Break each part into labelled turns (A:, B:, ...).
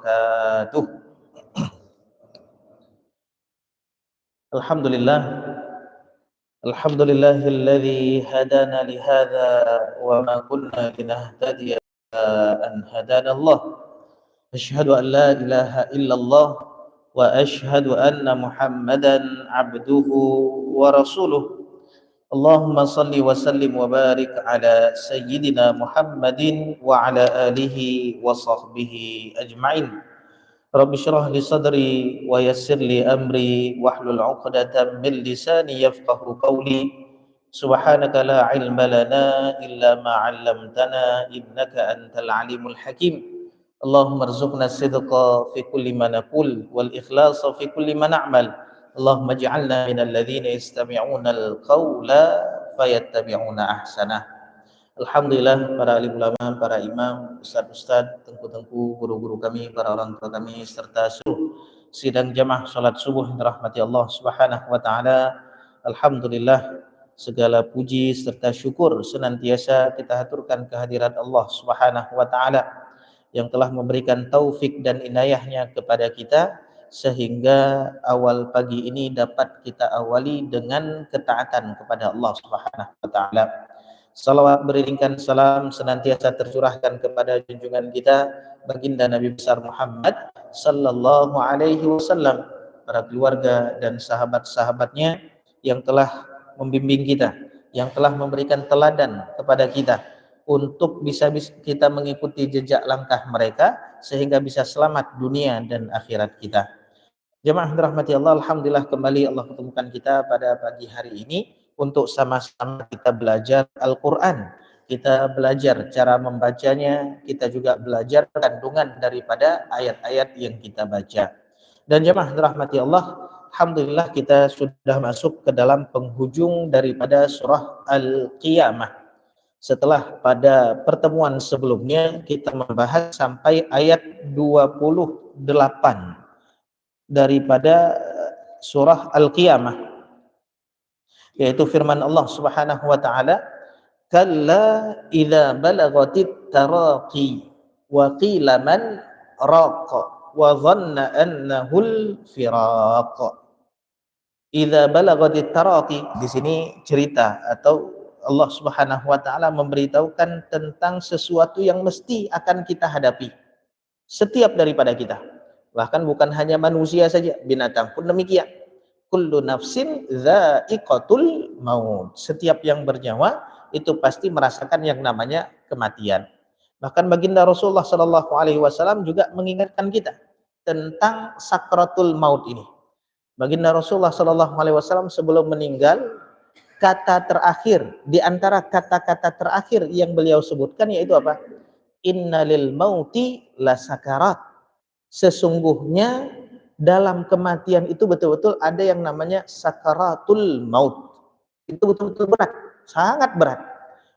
A: wabarakatuh. Alhamdulillah, alhamdulillahilladzi hadana lihadza wa ma kunna linahtadiya an hadanallah. Asyhadu an la ilaha illallah wa asyhadu anna Muhammadan abduhu wa rasuluh. Allahumma salli wa sallim wa barik ala sayyidina Muhammadin wa ala alihi wa sahbihi ajma'in. Rabbi syrah li sadri wa yassir li amri wahlul 'uqdatam min lisani yafqahu qawli. Subhanaka la ilma lana illa ma 'allamtana innaka antal alimul hakim. Allahumma rzuqna sidqa fi kulli ma naqul wal ikhlasa fi kulli ma na'mal. Allahumma ij'alna minal ladzina yastami'una al-qawla fayattabi'una ahsanah. Alhamdulillah, para alim ulama, para imam, ustaz-ustaz, tengku-tengku, guru-guru kami, para orang tua kami, serta seluruh sidang jamaah salat subuh yang dirahmati Allah Subhanahu wa taala. Alhamdulillah, segala puji serta syukur senantiasa kita haturkan kehadirat Allah Subhanahu wa taala yang telah memberikan taufik dan inayahnya kepada kita sehingga awal pagi ini dapat kita awali dengan ketaatan kepada Allah Subhanahu wa taala. Salawat beriringkan salam senantiasa tercurahkan kepada junjungan kita baginda Nabi besar Muhammad sallallahu alaihi wasallam, para keluarga dan sahabat-sahabatnya yang telah membimbing kita, yang telah memberikan teladan kepada kita untuk bisa kita mengikuti jejak langkah mereka sehingga bisa selamat dunia dan akhirat kita. Jemaah dirahmati Allah, alhamdulillah kembali Allah ketemukan kita pada pagi hari ini untuk sama-sama kita belajar Al-Quran. Kita belajar cara membacanya, kita juga belajar kandungan daripada ayat-ayat yang kita baca. Dan jemaah dirahmati Allah, alhamdulillah kita sudah masuk ke dalam penghujung daripada surah Al-Qiyamah. Setelah pada pertemuan sebelumnya kita membahas sampai ayat 28 daripada surah Al-Qiyamah, yaitu firman Allah Subhanahu wa taala, kalla idza balagatit taraqi wa qila man raqa wa dhanna annahul firaq. Idza balagatit taraqi, di sini cerita atau Allah Subhanahu wa taala memberitahukan tentang sesuatu yang mesti akan kita hadapi, setiap daripada kita. Bahkan bukan hanya manusia saja, binatang pun demikian. Kullu nafsin dha'iqatul maut. Setiap yang bernyawa itu pasti merasakan yang namanya kematian. Bahkan baginda Rasulullah sallallahu alaihi wasallam juga mengingatkan kita tentang sakratul maut ini. Baginda Rasulullah sallallahu alaihi wasallam sebelum meninggal, kata terakhir di antara kata-kata terakhir yang beliau sebutkan yaitu apa? Innalil mauti lasakarat. Sesungguhnya dalam kematian itu betul-betul ada yang namanya sakaratul maut. Itu betul-betul berat, sangat berat.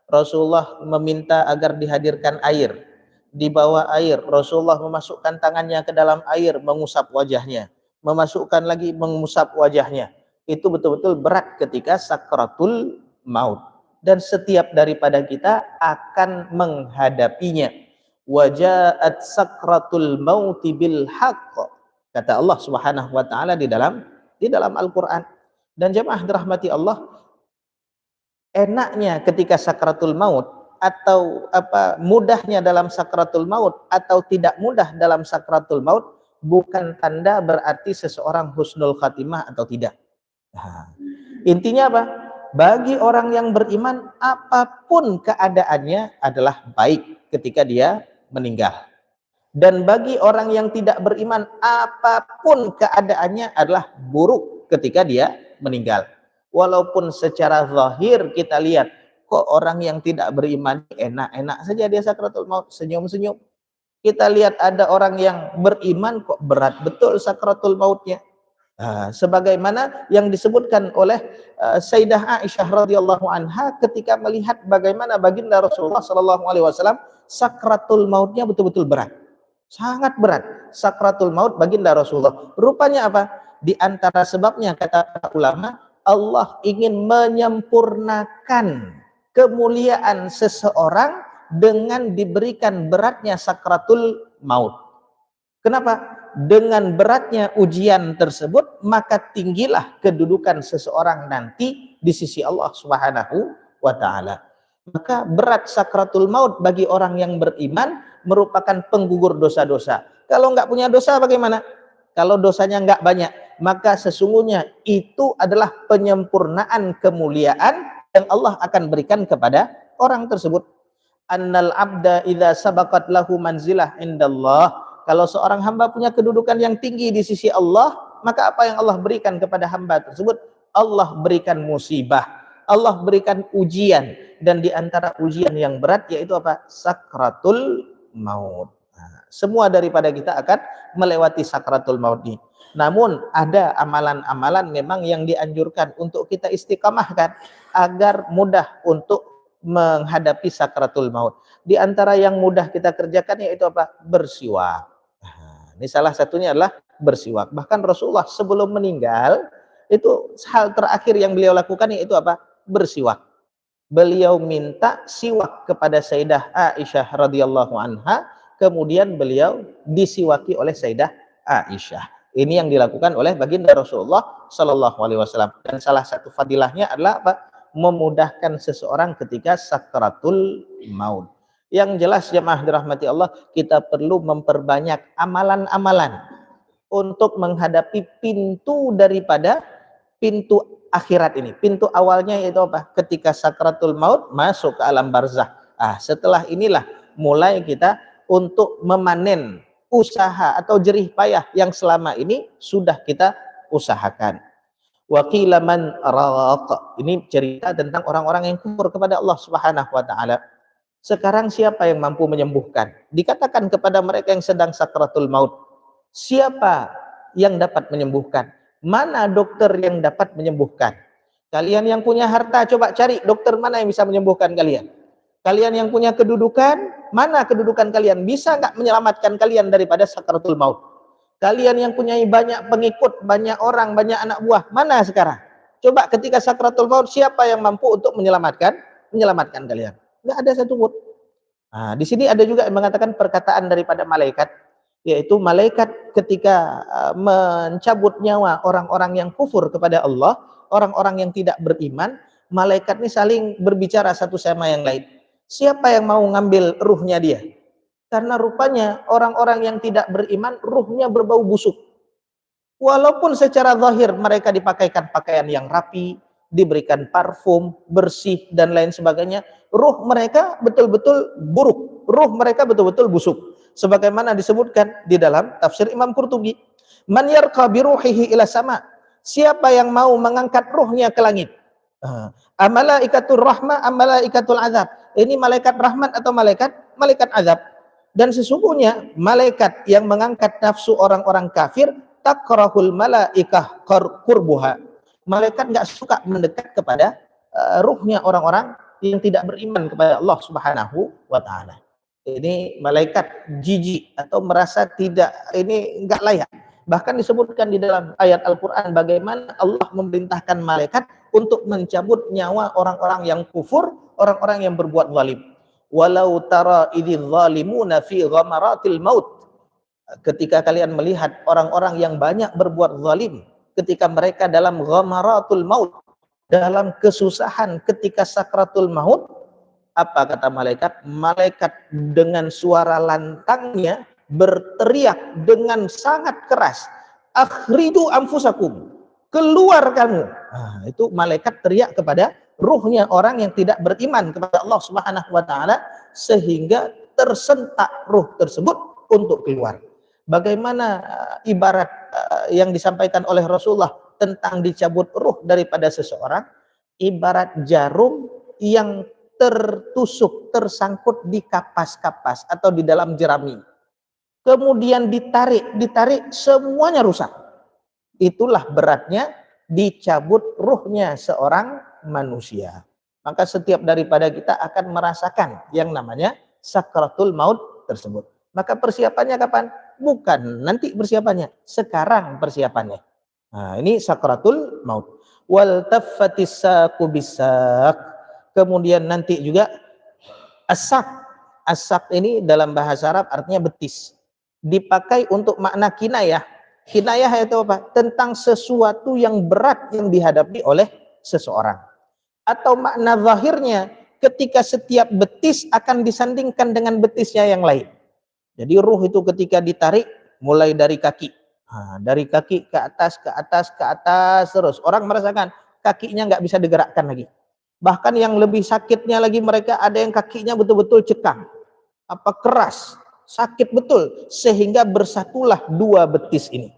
A: Rasulullah meminta agar dihadirkan air, dibawa air. Rasulullah memasukkan tangannya ke dalam air, mengusap wajahnya, memasukkan lagi, mengusap wajahnya. Itu betul-betul berat ketika sakaratul maut. Dan setiap daripada kita akan menghadapinya. Wajaat sakratul mauti bil haqq, kata Allah Subhanahu wa taala di dalam Al-Qur'an. Dan jemaah dirahmati Allah, enaknya ketika sakratul maut atau mudahnya dalam sakratul maut atau tidak mudah dalam sakratul maut bukan tanda berarti seseorang husnul khatimah atau tidak. Nah, intinya apa? Bagi orang yang beriman, apapun keadaannya adalah baik ketika dia meninggal. Dan bagi orang yang tidak beriman, apapun keadaannya adalah buruk ketika dia meninggal. Walaupun secara zahir kita lihat, kok orang yang tidak beriman enak-enak saja dia sakratul maut, senyum-senyum. Kita lihat ada orang yang beriman kok berat betul sakratul mautnya. Sebagaimana yang disebutkan oleh Sayyidah Aisyah radhiyallahu anha ketika melihat bagaimana baginda Rasulullah sallallahu alaihi wasallam sakratul mautnya betul-betul berat. Sangat berat sakratul maut baginda Rasulullah. Rupanya apa? Di antara sebabnya kata ulama, Allah ingin menyempurnakan kemuliaan seseorang dengan diberikan beratnya sakratul maut. Kenapa? Dengan beratnya ujian tersebut, maka tinggilah kedudukan seseorang nanti di sisi Allah Subhanahu wa Ta'ala. Maka berat sakratul maut bagi orang yang beriman merupakan penggugur dosa-dosa. Kalau nggak punya dosa bagaimana? Kalau dosanya nggak banyak, maka sesungguhnya itu adalah penyempurnaan kemuliaan yang Allah akan berikan kepada orang tersebut. Annal abda idza sabaqat lahu manzilah indallah, kalau seorang hamba punya kedudukan yang tinggi di sisi Allah, maka apa yang Allah berikan kepada hamba tersebut? Allah berikan musibah, Allah berikan ujian, dan di antara ujian yang berat yaitu apa? Sakratul maut. Nah, semua daripada kita akan melewati sakratul maut ini. Namun ada amalan-amalan memang yang dianjurkan untuk kita istiqamahkan agar mudah untuk menghadapi sakratul maut. Di antara yang mudah kita kerjakan yaitu apa? Bersiwak. Nah, ini salah satunya adalah bersiwak. Bahkan Rasulullah sebelum meninggal itu hal terakhir yang beliau lakukan yaitu apa? Bersiwak. Beliau minta siwak kepada Sayyidah Aisyah radhiyallahu anha, kemudian beliau disiwaki oleh Sayyidah Aisyah. Ini yang dilakukan oleh baginda Rasulullah sallallahu alaihi wasallam. Dan salah satu fadilahnya adalah apa? Memudahkan seseorang ketika sakratul maut. Yang jelas jemaah dirahmati Allah, kita perlu memperbanyak amalan-amalan untuk menghadapi pintu daripada pintu akhirat ini. Pintu awalnya yaitu apa? Ketika sakratul maut masuk ke alam barzah. Setelah inilah mulai kita untuk memanen usaha atau jerih payah yang selama ini sudah kita usahakan. Waqila man raq. Ini cerita tentang orang-orang yang kufur kepada Allah Subhanahu wa Ta'ala. Sekarang siapa yang mampu menyembuhkan? Dikatakan kepada mereka yang sedang sakratul maut, siapa yang dapat menyembuhkan? Mana dokter yang dapat menyembuhkan? Kalian yang punya harta, coba cari dokter mana yang bisa menyembuhkan kalian. Kalian yang punya kedudukan, mana kedudukan kalian? Bisa nggak menyelamatkan kalian daripada sakratul maut? Kalian yang punya banyak pengikut, banyak orang, banyak anak buah, mana sekarang? Coba ketika sakratul maut, siapa yang mampu untuk menyelamatkan kalian? Nggak ada satupun. Di sini ada juga yang mengatakan perkataan daripada malaikat, yaitu malaikat ketika mencabut nyawa orang-orang yang kufur kepada Allah, orang-orang yang tidak beriman, malaikat ini saling berbicara satu sama yang lain. Siapa yang mau ngambil ruhnya dia? Karena rupanya orang-orang yang tidak beriman ruhnya berbau busuk. Walaupun secara zahir mereka dipakaikan pakaian yang rapi, diberikan parfum, bersih dan lain sebagainya, ruh mereka betul-betul buruk, ruh mereka betul-betul busuk. Sebagaimana disebutkan di dalam tafsir Imam Qurtubi, man yarqa bi ruhihi ila sama, siapa yang mau mengangkat ruhnya ke langit? Amalaikatur rahmah, amalaikatul azab. Ini malaikat rahmat atau malaikat azab. Dan sesungguhnya malaikat yang mengangkat nafsu orang-orang kafir, takrahul malaikah qurbuha. Malaikat enggak suka mendekat kepada ruhnya orang-orang yang tidak beriman kepada Allah Subhanahu wa Ta'ala. Ini malaikat jijik atau merasa tidak, ini enggak layak. Bahkan disebutkan di dalam ayat Al-Quran bagaimana Allah memerintahkan malaikat untuk mencabut nyawa orang-orang yang kufur, orang-orang yang berbuat zalim. Walau tara idzal zalimuna fi ghamaratil maut. Ketika kalian melihat orang-orang yang banyak berbuat zalim ketika mereka dalam ghamaratul maut, dalam kesusahan ketika sakratul maut, apa kata malaikat? Malaikat dengan suara lantangnya berteriak dengan sangat keras, akhriju anfusakum, keluar kamu. Itu malaikat teriak kepada ruhnya orang yang tidak beriman kepada Allah Subhanahu wa Ta'ala, sehingga tersentak ruh tersebut untuk keluar. Bagaimana ibarat yang disampaikan oleh Rasulullah tentang dicabut ruh daripada seseorang, ibarat jarum yang tertusuk, tersangkut di kapas-kapas atau di dalam jerami, kemudian ditarik semuanya rusak. Itulah beratnya dicabut ruhnya seorang manusia. Maka setiap daripada kita akan merasakan yang namanya sakratul maut tersebut. Maka persiapannya kapan? Bukan nanti persiapannya, sekarang persiapannya. Ini sakratul maut. Wal taffatis saqu bisaq. Kemudian nanti juga asak. Asak ini dalam bahasa Arab artinya betis. dipakai untuk makna kinayah. Kinayah itu apa? Tentang sesuatu yang berat yang dihadapi oleh seseorang. Atau makna zahirnya ketika setiap betis akan disandingkan dengan betisnya yang lain. Jadi ruh itu ketika ditarik mulai dari kaki. Dari kaki ke atas, ke atas, ke atas terus. Orang merasakan kakinya nggak bisa digerakkan lagi. Bahkan yang lebih sakitnya lagi mereka ada yang kakinya betul-betul cekang. Keras, sakit betul. Sehingga bersatulah dua betis ini.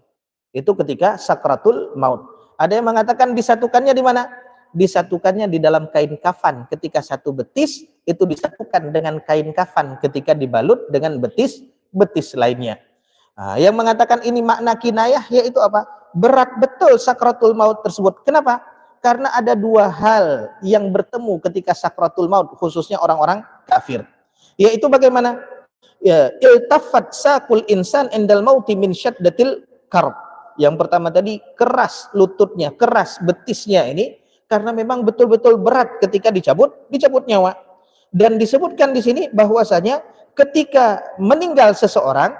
A: Itu ketika sakratul maut. Ada yang mengatakan disatukannya di mana? Disatukannya di dalam kain kafan. Ketika satu betis itu disatukan dengan kain kafan ketika dibalut dengan betis lainnya. Yang mengatakan ini makna kinayah yaitu apa? Berat betul sakratul maut tersebut. Kenapa? Karena ada dua hal yang bertemu ketika sakratul maut, khususnya orang-orang kafir. Yaitu bagaimana? Ya, iltafat saqul insan indal mauti min syaddatil karb. Yang pertama tadi keras lututnya, keras betisnya ini karena memang betul-betul berat ketika dicabut nyawa. Dan disebutkan di sini bahwasanya ketika meninggal seseorang,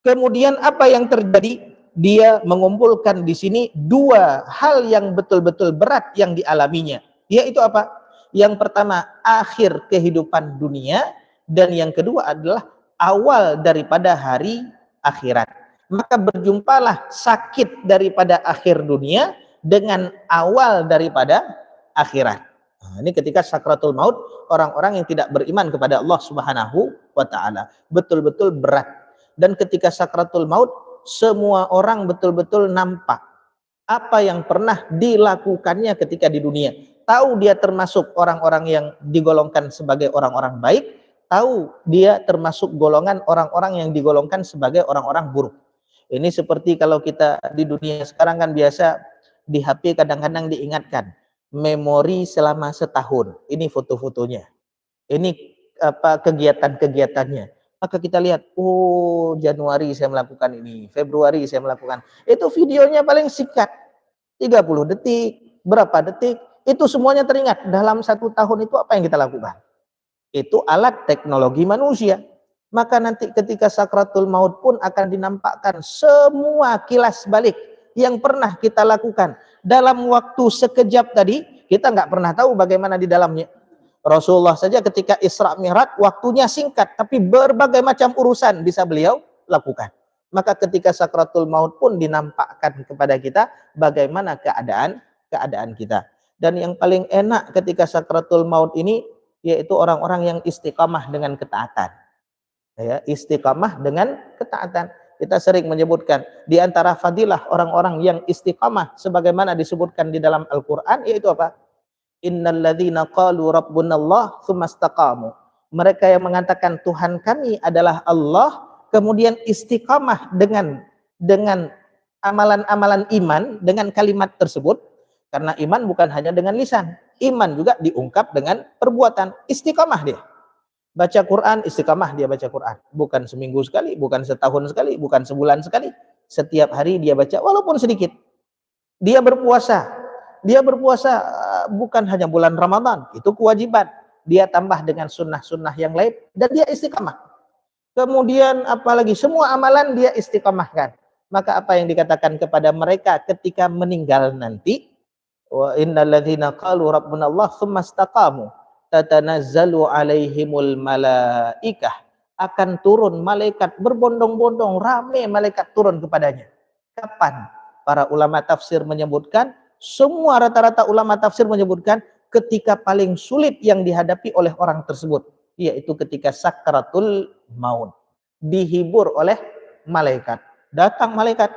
A: kemudian apa yang terjadi? Dia mengumpulkan di sini dua hal yang betul-betul berat yang dialaminya. Yaitu apa? Yang pertama, akhir kehidupan dunia, dan yang kedua adalah awal daripada hari akhirat. Maka berjumpalah sakit daripada akhir dunia dengan awal daripada akhirat. Ini ketika sakratul maut, orang-orang yang tidak beriman kepada Allah Subhanahu wa taala betul-betul berat. Dan ketika sakratul maut, semua orang betul-betul nampak apa yang pernah dilakukannya ketika di dunia. Tahu dia termasuk orang-orang yang digolongkan sebagai orang-orang baik, tahu dia termasuk golongan orang-orang yang digolongkan sebagai orang-orang buruk. Ini seperti kalau kita di dunia sekarang kan biasa di HP kadang-kadang diingatkan memori selama setahun. Ini foto-fotonya. Ini kegiatan-kegiatannya. Maka kita lihat, oh Januari saya melakukan ini, Februari saya melakukan. Itu videonya paling singkat, 30 detik, berapa detik, itu semuanya teringat. Dalam 1 tahun itu apa yang kita lakukan? Itu alat teknologi manusia. Maka nanti ketika sakratul maut pun akan dinampakkan semua kilas balik yang pernah kita lakukan. Dalam waktu sekejap tadi, kita nggak pernah tahu bagaimana di dalamnya. Rasulullah saja ketika Isra Mi'raj waktunya singkat, tapi berbagai macam urusan bisa beliau lakukan. Maka ketika sakratul maut pun dinampakkan kepada kita bagaimana keadaan kita. Dan yang paling enak ketika sakratul maut ini yaitu orang-orang yang istiqamah dengan ketaatan. Ya, istiqamah dengan ketaatan. Kita sering menyebutkan di antara fadilah orang-orang yang istiqamah sebagaimana disebutkan di dalam Al-Qur'an yaitu apa? Innalladzina qalu rabbunallah tsumastaqamu. Mereka yang mengatakan Tuhan kami adalah Allah, kemudian istiqamah dengan amalan-amalan iman, dengan kalimat tersebut. Karena iman bukan hanya dengan lisan, iman juga diungkap dengan perbuatan. Istiqamah dia. Baca Quran, istiqamah dia baca Quran. Bukan seminggu sekali, bukan setahun sekali, bukan sebulan sekali. Setiap hari dia baca walaupun sedikit. Dia berpuasa bukan hanya bulan Ramadan, itu kewajiban. Dia tambah dengan sunnah-sunnah yang lain dan dia istiqamah. Kemudian apalagi semua amalan dia istiqamahkan. Maka apa yang dikatakan kepada mereka ketika meninggal nanti? Wa innalladzina qalu rabbunallah tsumastaqamu tatanazzalu alaihimul malaikah. Akan turun malaikat berbondong-bondong, ramai malaikat turun kepadanya. Kapan? Para ulama tafsir menyebutkan, semua rata-rata ulama tafsir menyebutkan ketika paling sulit yang dihadapi oleh orang tersebut, yaitu ketika sakratul maut. Dihibur oleh malaikat. Datang malaikat.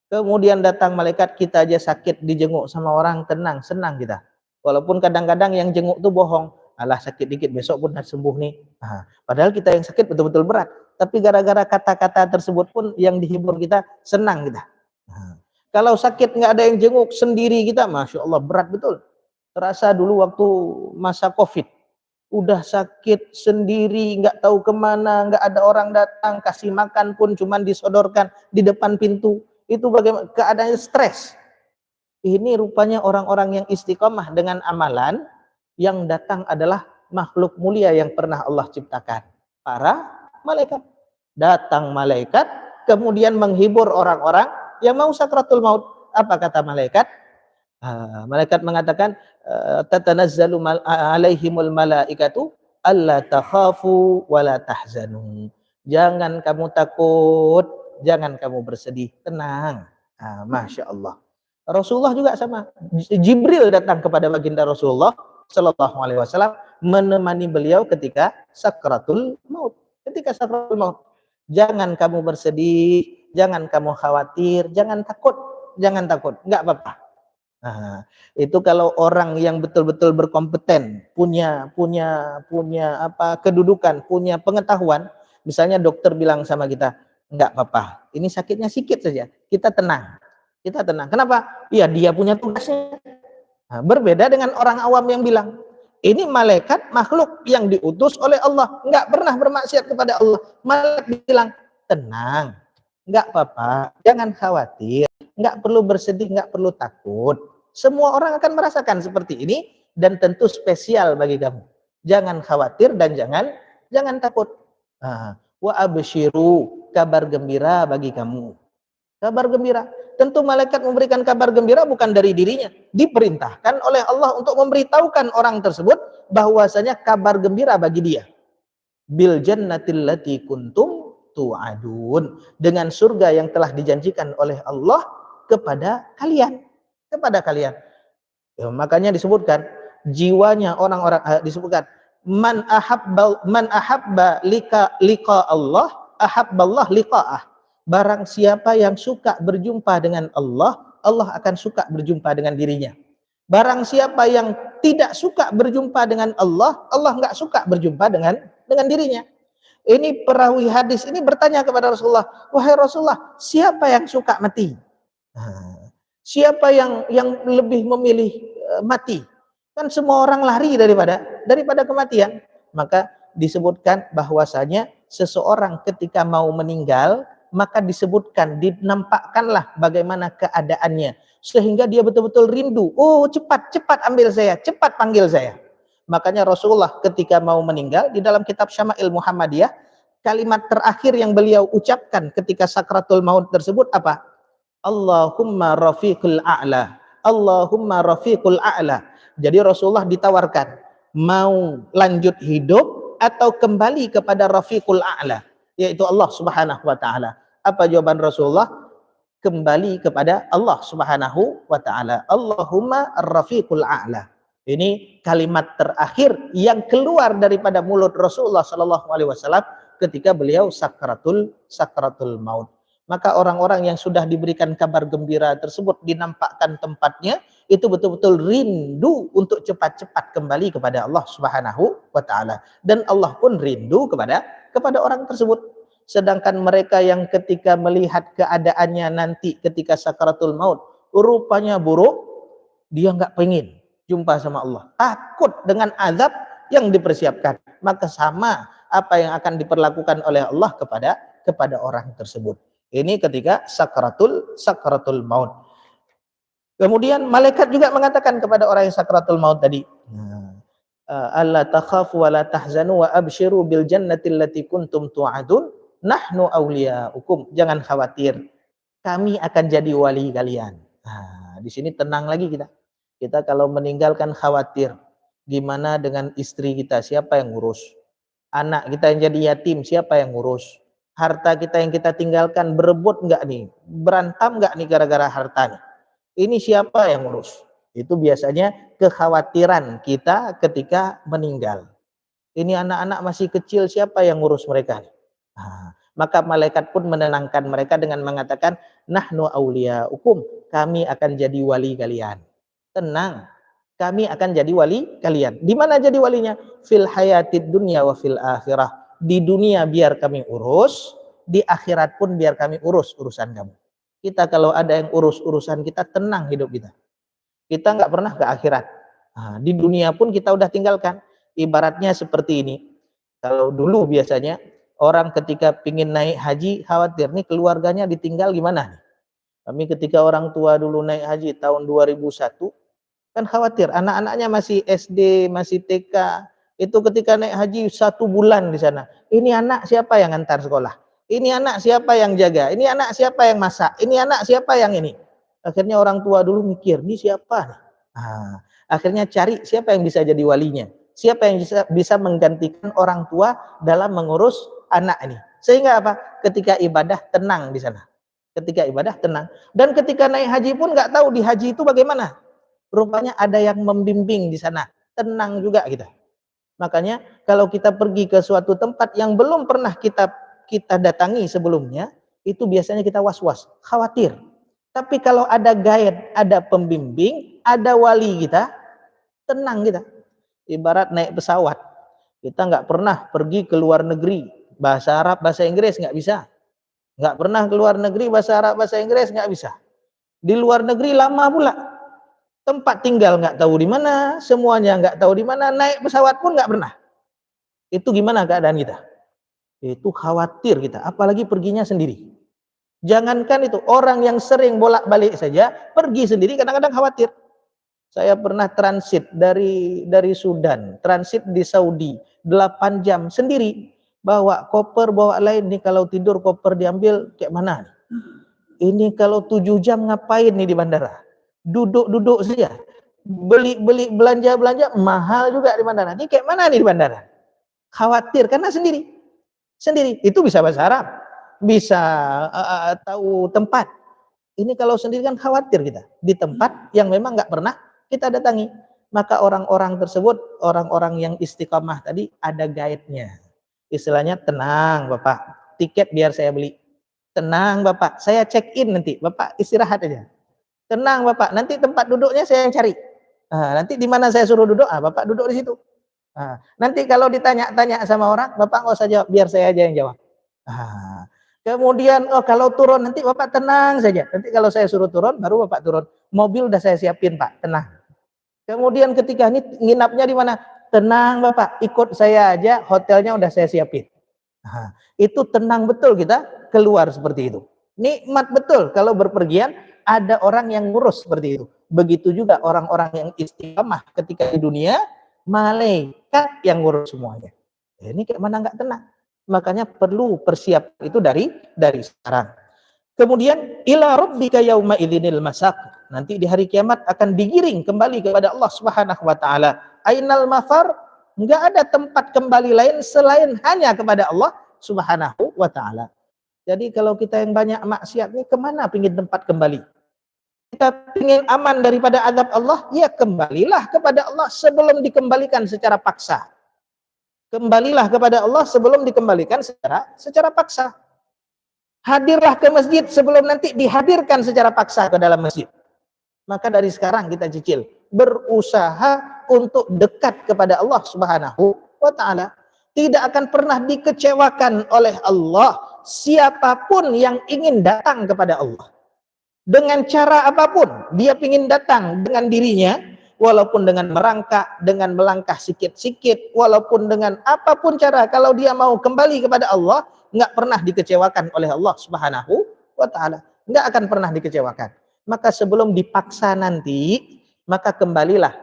A: Kemudian datang malaikat, kita aja sakit dijenguk sama orang, tenang, senang kita. Walaupun kadang-kadang yang jenguk itu bohong. Alah sakit dikit, besok pun sembuh nih. Padahal kita yang sakit betul-betul berat. Tapi gara-gara kata-kata tersebut pun yang dihibur kita, senang kita. Kalau sakit nggak ada yang jenguk, sendiri kita, Masya Allah berat betul. Terasa dulu waktu masa COVID, udah sakit sendiri, nggak tahu kemana, nggak ada orang datang, kasih makan pun cuman disodorkan di depan pintu. Itu bagaimana keadaannya, stres. Ini rupanya orang-orang yang istiqomah dengan amalan, yang datang adalah makhluk mulia yang pernah Allah ciptakan, para malaikat. Datang malaikat, kemudian menghibur orang-orang yang mau sakratul maut. Apa kata malaikat? Malaikat mengatakan, tatanazzalu alaihimul malaikatu alla takhafu wala tahzanu. Jangan kamu takut, jangan kamu bersedih, tenang. Masya Allah. Rasulullah juga sama. Jibril datang kepada baginda Rasulullah Sallallahu Alaihi Wasallam menemani beliau ketika sakratul maut. Ketika sakratul maut, jangan kamu bersedih, jangan kamu khawatir, jangan takut, nggak apa-apa. Itu kalau orang yang betul-betul berkompeten, punya kedudukan, punya pengetahuan. Misalnya dokter bilang sama kita, enggak apa-apa, ini sakitnya sedikit saja, kita tenang. Kenapa? Ya dia punya tugasnya. Berbeda dengan orang awam yang bilang, ini malaikat makhluk yang diutus oleh Allah, enggak pernah bermaksiat kepada Allah. Malaikat bilang, tenang, enggak apa-apa, jangan khawatir, enggak perlu bersedih, enggak perlu takut. Semua orang akan merasakan seperti ini dan tentu spesial bagi kamu. Jangan khawatir dan jangan takut. Wa absyiru, kabar gembira bagi kamu. Kabar gembira. Tentu malaikat memberikan kabar gembira bukan dari dirinya, diperintahkan oleh Allah untuk memberitahukan orang tersebut bahwasanya kabar gembira bagi dia. Bil jannatil lati kuntum tu'adun, dengan surga yang telah dijanjikan oleh Allah kepada kalian. Ya, makanya disebutkan jiwanya orang-orang, disebutkan man ahabba liqa Allah ahabballah liqa'ah. Barang siapa yang suka berjumpa dengan Allah, Allah akan suka berjumpa dengan dirinya. Barang siapa yang tidak suka berjumpa dengan Allah, Allah nggak suka berjumpa dengan dirinya. Ini perawi hadis ini bertanya kepada Rasulullah, wahai Rasulullah, siapa yang suka mati? Siapa yang lebih memilih mati? Kan semua orang lari daripada kematian. Maka disebutkan bahwasanya seseorang ketika mau meninggal, maka disebutkan, dinampakkanlah bagaimana keadaannya sehingga dia betul-betul rindu. Oh, cepat ambil saya, cepat panggil saya. Makanya Rasulullah ketika mau meninggal, di dalam kitab Syama'il Muhammadiyah, kalimat terakhir yang beliau ucapkan ketika sakratul maut tersebut apa? Allahumma rafiqul a'la, Allahumma rafiqul a'la. Jadi Rasulullah ditawarkan, mau lanjut hidup atau kembali kepada rafiqul a'la, yaitu Allah Subhanahu wa taala. Apa jawaban Rasulullah? Kembali kepada Allah Subhanahu wa taala. Allahumma rafiqul a'la. Ini kalimat terakhir yang keluar daripada mulut Rasulullah sallallahu alaihi wasallam ketika beliau sakratul maut. Maka orang-orang yang sudah diberikan kabar gembira tersebut, dinampakkan tempatnya, itu betul-betul rindu untuk cepat-cepat kembali kepada Allah Subhanahu wa taala, dan Allah pun rindu kepada orang tersebut. Sedangkan mereka yang ketika melihat keadaannya nanti ketika sakaratul maut rupanya buruk, dia nggak pengen jumpa sama Allah, takut dengan azab yang dipersiapkan, maka sama apa yang akan diperlakukan oleh Allah kepada orang tersebut. Ini ketika sakratul maut. Kemudian malaikat juga mengatakan kepada orang yang sakratul maut tadi, alla takhafu wa la tahzanu wa absyiru bil jannati allati kuntum tu'adun nahnu awliyaukum. Jangan khawatir, kami akan jadi wali kalian. Di sini tenang lagi kita. Kita kalau meninggalkan khawatir, gimana dengan istri kita, siapa yang ngurus? Anak kita yang jadi yatim, siapa yang ngurus? Harta kita yang kita tinggalkan, berebut nggak nih? Berantem nggak nih gara-gara harta nih? Ini siapa yang ngurus? Itu biasanya kekhawatiran kita ketika meninggal. Ini anak-anak masih kecil, siapa yang ngurus mereka? Maka malaikat pun menenangkan mereka dengan mengatakan, nahnu awliyaukum, kami akan jadi wali kalian. Tenang, kami akan jadi wali kalian. Di mana jadi walinya? Fil hayatid dunya wa fil akhirah. Di dunia biar kami urus, di akhirat pun biar kami urus urusan kamu. Kita kalau ada yang urus urusan kita, tenang hidup kita. Kita nggak pernah ke akhirat. Di dunia pun kita udah tinggalkan. Ibaratnya seperti ini. Kalau dulu biasanya orang ketika pingin naik haji khawatir nih keluarganya ditinggal gimana. Kami ketika orang tua dulu naik haji tahun 2001 kan khawatir, anak-anaknya masih SD, masih TK. Itu ketika naik haji 1 bulan di sana. Ini anak siapa yang antar sekolah? Ini anak siapa yang jaga? Ini anak siapa yang masak? Ini anak siapa yang ini? Akhirnya orang tua dulu mikir, ini siapa nih? Nah, akhirnya cari siapa yang bisa jadi walinya. Siapa yang bisa menggantikan orang tua dalam mengurus anak ini. Sehingga apa? Ketika ibadah tenang di sana. Ketika ibadah tenang. Dan ketika naik haji pun nggak tahu di haji itu bagaimana. Rupanya ada yang membimbing di sana. Tenang juga kita. Makanya kalau kita pergi ke suatu tempat yang belum pernah kita datangi sebelumnya, itu biasanya kita was-was, khawatir. Tapi kalau ada guide, ada pembimbing, ada wali kita, tenang kita. Ibarat naik pesawat, kita nggak pernah pergi ke luar negeri, bahasa Arab, bahasa Inggris nggak bisa. Nggak pernah ke luar negeri, bahasa Arab, bahasa Inggris nggak bisa. Di luar negeri lama pula. Tempat tinggal nggak tahu di mana, semuanya nggak tahu di mana, naik pesawat pun nggak pernah. Itu gimana keadaan kita? Itu khawatir kita, apalagi perginya sendiri. Jangankan itu, orang yang sering bolak-balik saja, pergi sendiri kadang-kadang khawatir. Saya pernah transit dari Sudan, transit di Saudi, 8 jam sendiri, bawa koper, bawa lain nih, kalau tidur koper diambil, kayak mana? Ini kalau 7 jam ngapain nih di bandara? Duduk-duduk saja. Beli belanja mahal juga di bandara. Ini kayak mana nih di bandara? Khawatir karena sendiri. Itu bisa bahasa Arab, bisa tahu tempat. Ini kalau sendiri kan khawatir kita di tempat yang memang nggak pernah kita datangi. Maka orang-orang tersebut, orang-orang yang istiqamah tadi ada guide-nya. Istilahnya, tenang Bapak, tiket biar saya beli. Tenang Bapak, saya check in nanti. Bapak istirahat aja. Tenang Bapak, nanti tempat duduknya saya yang cari. Nanti di mana saya suruh duduk, Bapak duduk di situ. Nanti kalau ditanya-tanya sama orang, Bapak nggak usah jawab, biar saya aja yang jawab. Kemudian kalau turun nanti Bapak tenang saja. Nanti kalau saya suruh turun, baru Bapak turun. Mobil udah saya siapin Pak, tenang. Kemudian ketika ini nginapnya di mana? Tenang Bapak, ikut saya aja, hotelnya udah saya siapin. Itu tenang betul kita keluar seperti itu. Nikmat betul kalau berpergian ada orang yang ngurus seperti itu. Begitu juga orang-orang yang istiqamah ketika di dunia, malaikat yang ngurus semuanya. Ini kayak mana nggak tenang. Makanya perlu persiapan itu dari sekarang. Kemudian ila rabbika yauma idzinil masaq. Nanti di hari kiamat akan digiring kembali kepada Allah Subhanahu wa taala. Ainal mafar? Enggak ada tempat kembali lain selain hanya kepada Allah Subhanahu wa taala. Jadi kalau kita yang banyak maksiat ini, kemana pingin tempat kembali? Kita ingin aman daripada azab Allah, ya kembalilah kepada Allah sebelum dikembalikan secara paksa. Kembalilah kepada Allah sebelum dikembalikan secara paksa. Hadirlah ke masjid sebelum nanti dihadirkan secara paksa ke dalam masjid. Maka dari sekarang kita cicil, berusaha untuk dekat kepada Allah Subhanahu wa taala. Tidak akan pernah dikecewakan oleh Allah siapapun yang ingin datang kepada Allah. Dengan cara apapun, dia ingin datang dengan dirinya, walaupun dengan merangkak, dengan melangkah sikit-sikit, walaupun dengan apapun cara, kalau dia mau kembali kepada Allah, nggak pernah dikecewakan oleh Allah Subhanahu wa taala. Nggak akan pernah dikecewakan. Maka sebelum dipaksa nanti, maka kembalilah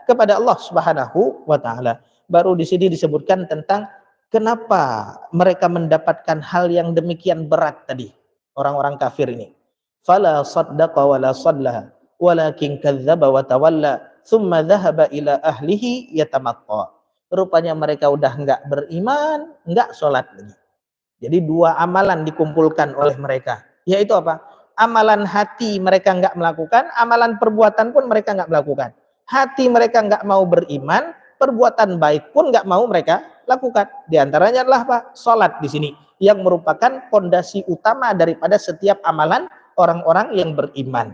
A: kepada Allah Subhanahu wa taala. Baru di sini disebutkan tentang kenapa mereka mendapatkan hal yang demikian berat tadi, orang-orang kafir ini. Fala saddaqa wala sallaha walakin kadzdzaba wa tawalla thumma dhahaba ila ahlihi yatamatta. Rupanya mereka udah enggak beriman, enggak sholat lagi. Jadi dua amalan dikumpulkan oleh mereka. Yaitu apa? Amalan hati mereka enggak melakukan, amalan perbuatan pun mereka enggak melakukan. Hati mereka enggak mau beriman, perbuatan baik pun enggak mau mereka lakukan. Di antaranya adalah apa? Sholat di sini, yang merupakan fondasi utama daripada setiap amalan orang-orang yang beriman.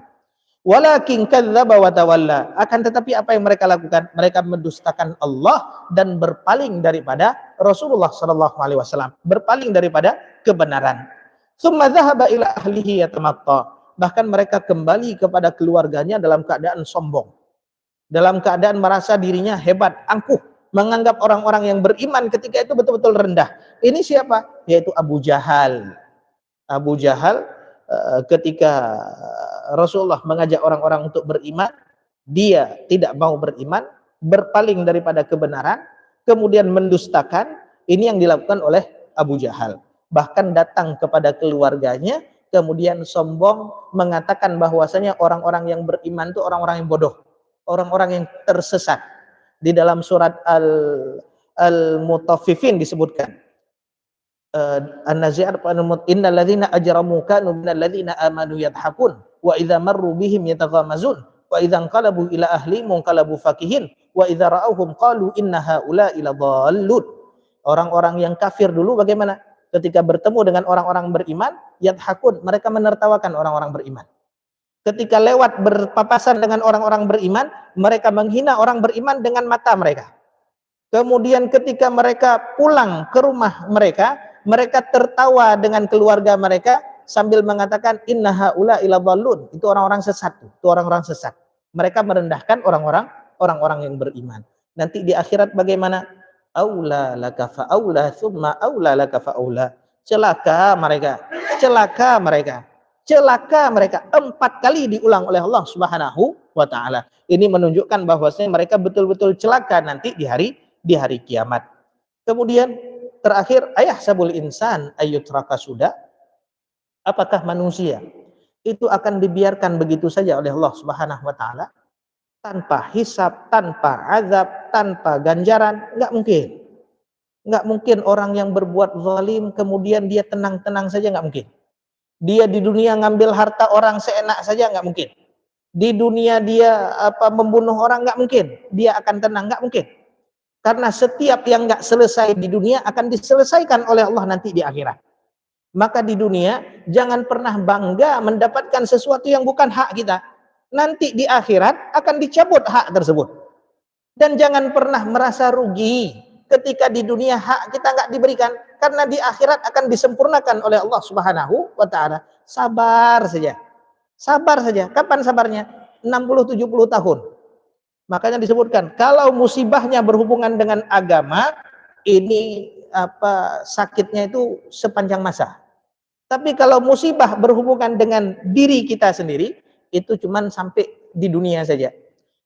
A: Walakin kadzdzaba wa tawalla. Akan tetapi apa yang mereka lakukan? Mereka mendustakan Allah dan berpaling daripada Rasulullah sallallahu alaihi wasallam, berpaling daripada kebenaran. Tsumma dzahaba ila ahlihi yatamatta. Bahkan mereka kembali kepada keluarganya dalam keadaan sombong. Dalam keadaan merasa dirinya hebat, angkuh, menganggap orang-orang yang beriman ketika itu betul-betul rendah. Ini siapa? Yaitu Abu Jahal. Abu Jahal ketika Rasulullah mengajak orang-orang untuk beriman, dia tidak mau beriman, berpaling daripada kebenaran, kemudian mendustakan. Ini yang dilakukan oleh Abu Jahal. bahkan datang kepada keluarganya, kemudian sombong mengatakan bahwasanya orang-orang yang beriman itu orang-orang yang bodoh, orang-orang yang tersesat. Di dalam surat Al-Mutaffifin disebutkan, An-Nazi'at, innal ladzina ajramu kanu minal ladzina amanu yadhakun wa idza marru bihim yataghamazun wa idza anqalabu ila ahlihim munqalabu fakihin wa idza ra'awhum qalu inna haula'i ladallun. Orang-orang yang kafir dulu bagaimana? Ketika bertemu dengan orang-orang beriman, yadhakun, mereka menertawakan orang-orang beriman. Ketika lewat berpapasan dengan orang-orang beriman, mereka menghina orang beriman dengan mata mereka. Kemudian ketika mereka pulang ke rumah mereka, mereka tertawa dengan keluarga mereka sambil mengatakan inna haula'i ladallun. Itu orang-orang sesat, itu orang-orang sesat. Mereka merendahkan orang-orang yang beriman. Nanti di akhirat bagaimana? Aula laka fa aula tsumma aula laka fa aula. Celaka mereka, celaka mereka, celaka mereka. 4 kali diulang oleh Allah Subhanahu wa taala. Ini menunjukkan bahwasanya mereka betul-betul celaka nanti di hari kiamat. Kemudian terakhir, ayah sabul insan ayyutraka sudah. Apakah manusia itu akan dibiarkan begitu saja oleh Allah Subhanahu wa taala tanpa hisab, tanpa azab, tanpa ganjaran? Enggak mungkin. Enggak mungkin orang yang berbuat zalim kemudian dia tenang-tenang saja, enggak mungkin. Dia di dunia ngambil harta orang seenak saja, enggak mungkin. Di dunia dia membunuh orang, enggak mungkin. Dia akan tenang, enggak mungkin. Karena setiap yang nggak selesai di dunia akan diselesaikan oleh Allah nanti di akhirat. Maka di dunia jangan pernah bangga mendapatkan sesuatu yang bukan hak kita. Nanti di akhirat akan dicabut hak tersebut. Dan jangan pernah merasa rugi ketika di dunia hak kita nggak diberikan. Karena di akhirat akan disempurnakan oleh Allah Subhanahu wa ta'ala. Sabar saja. Sabar saja. Kapan sabarnya? 60-70 tahun. Makanya disebutkan kalau musibahnya berhubungan dengan agama, ini sakitnya itu sepanjang masa. Tapi kalau musibah berhubungan dengan diri kita sendiri, itu cuman sampai di dunia saja.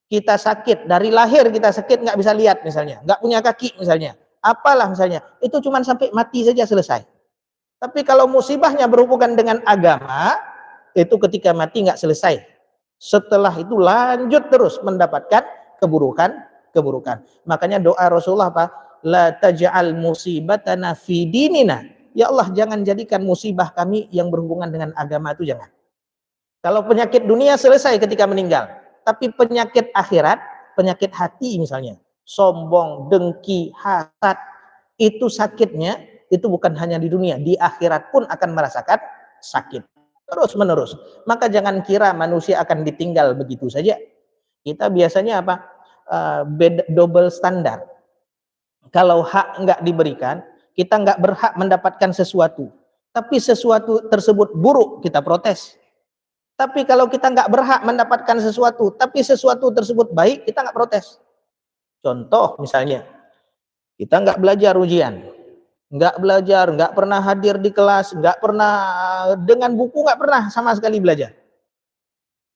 A: Kita sakit dari lahir, kita sakit nggak bisa lihat misalnya, nggak punya kaki misalnya, apalah misalnya, itu cuman sampai mati saja selesai. Tapi kalau musibahnya berhubungan dengan agama, itu ketika mati nggak selesai. Setelah itu lanjut terus mendapatkan keburukan. Makanya doa Rasulullah apa? La taj'al musibatana fi dinina. Ya Allah, jangan jadikan musibah kami yang berhubungan dengan agama itu, jangan. Kalau penyakit dunia selesai ketika meninggal, tapi penyakit akhirat, penyakit hati misalnya, sombong, dengki, hasad, itu sakitnya itu bukan hanya di dunia, di akhirat pun akan merasakan sakit. Terus menerus. Maka jangan kira manusia akan ditinggal begitu saja. Kita biasanya double standar. Kalau hak nggak diberikan, kita nggak berhak mendapatkan sesuatu. Tapi sesuatu tersebut buruk, kita protes. Tapi kalau kita nggak berhak mendapatkan sesuatu, tapi sesuatu tersebut baik, kita nggak protes. Contoh misalnya, kita nggak belajar ujian. Nggak belajar, nggak pernah hadir di kelas, nggak pernah dengan buku, nggak pernah sama sekali belajar.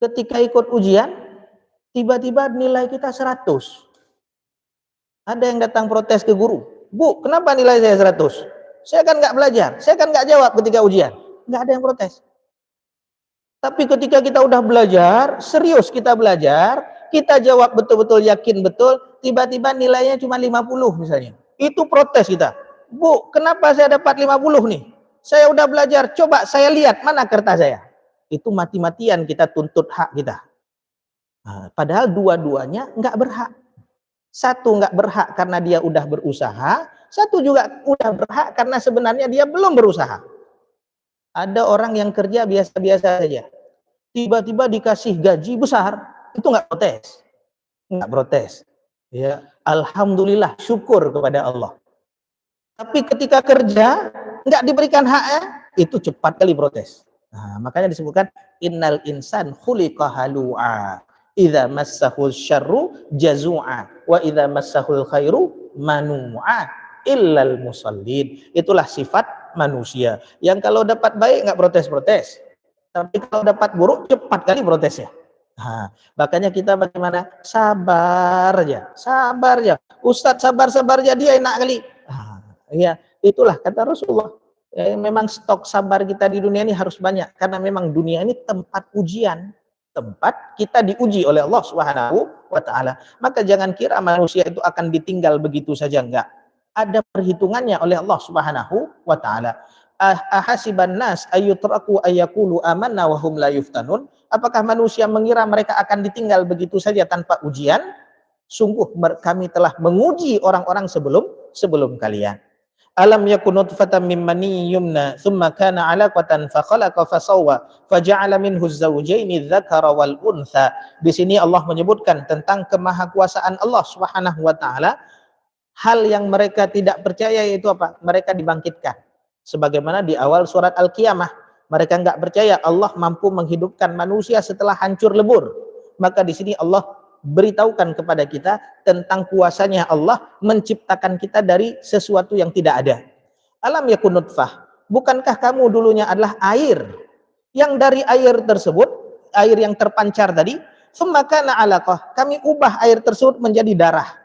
A: Ketika ikut ujian, tiba-tiba nilai kita 100. Ada yang datang protes ke guru, Bu, kenapa nilai saya 100? Saya kan nggak belajar, saya kan nggak jawab ketika ujian. Nggak ada yang protes. Tapi ketika kita udah belajar, serius kita belajar, kita jawab betul-betul yakin betul, tiba-tiba nilainya cuma 50 misalnya. Itu protes kita. Bu, kenapa saya dapat 50 nih? Saya udah belajar, coba saya lihat mana kertas saya. Itu mati-matian kita tuntut hak kita. Nah, padahal dua-duanya nggak berhak. Satu nggak berhak karena dia udah berusaha, satu juga udah berhak karena sebenarnya dia belum berusaha. Ada orang yang kerja biasa-biasa saja, tiba-tiba dikasih gaji besar, itu nggak protes. Nggak protes. Ya, alhamdulillah, syukur kepada Allah. Tapi ketika kerja nggak diberikan haknya, itu cepat kali protes. Nah, makanya disebutkan innal insan khuliqa halu'a, idza massahu syarru jazu'a, wa idza massahu khairu manu'a illal musallin. Itulah sifat manusia yang kalau dapat baik nggak protes-protes, tapi kalau dapat buruk cepat kali protesnya. Nah, makanya kita bagaimana? Sabar aja, sabar aja. Ustadz sabar-sabar aja, dia enak kali. Ya, itulah kata Rasulullah. Memang stok sabar kita di dunia ini harus banyak, karena memang dunia ini tempat ujian, tempat kita diuji oleh Allah Subhanahu wa taala. Maka jangan kira manusia itu akan ditinggal begitu saja, enggak. Ada perhitungannya oleh Allah Subhanahu wa taala. Ahasiban nas ayyutraku ayyaqulu amanna wa hum la yuftanun? Apakah manusia mengira mereka akan ditinggal begitu saja tanpa ujian? Sungguh kami telah menguji orang-orang sebelum kalian. Alam yakun nutfatan min maniyyin yumna thumma kana 'alaqatan fa khalaqa fa sawwa faja'ala minhu az-zawjayn adh-dhakara wal untha. Di sini Allah menyebutkan tentang kemahakuasaan Allah Subhanahu wa taala. Hal yang mereka tidak percaya yaitu apa? Mereka dibangkitkan. Sebagaimana di awal surat Al-Qiyamah, mereka enggak percaya Allah mampu menghidupkan manusia setelah hancur lebur. Maka di sini Allah beritahukan kepada kita tentang kuasanya Allah menciptakan kita dari sesuatu yang tidak ada. Alam yakun nutfah, bukankah kamu dulunya adalah air, yang dari air tersebut, air yang terpancar tadi, tsumma kana 'alaqah, kami ubah air tersebut menjadi darah.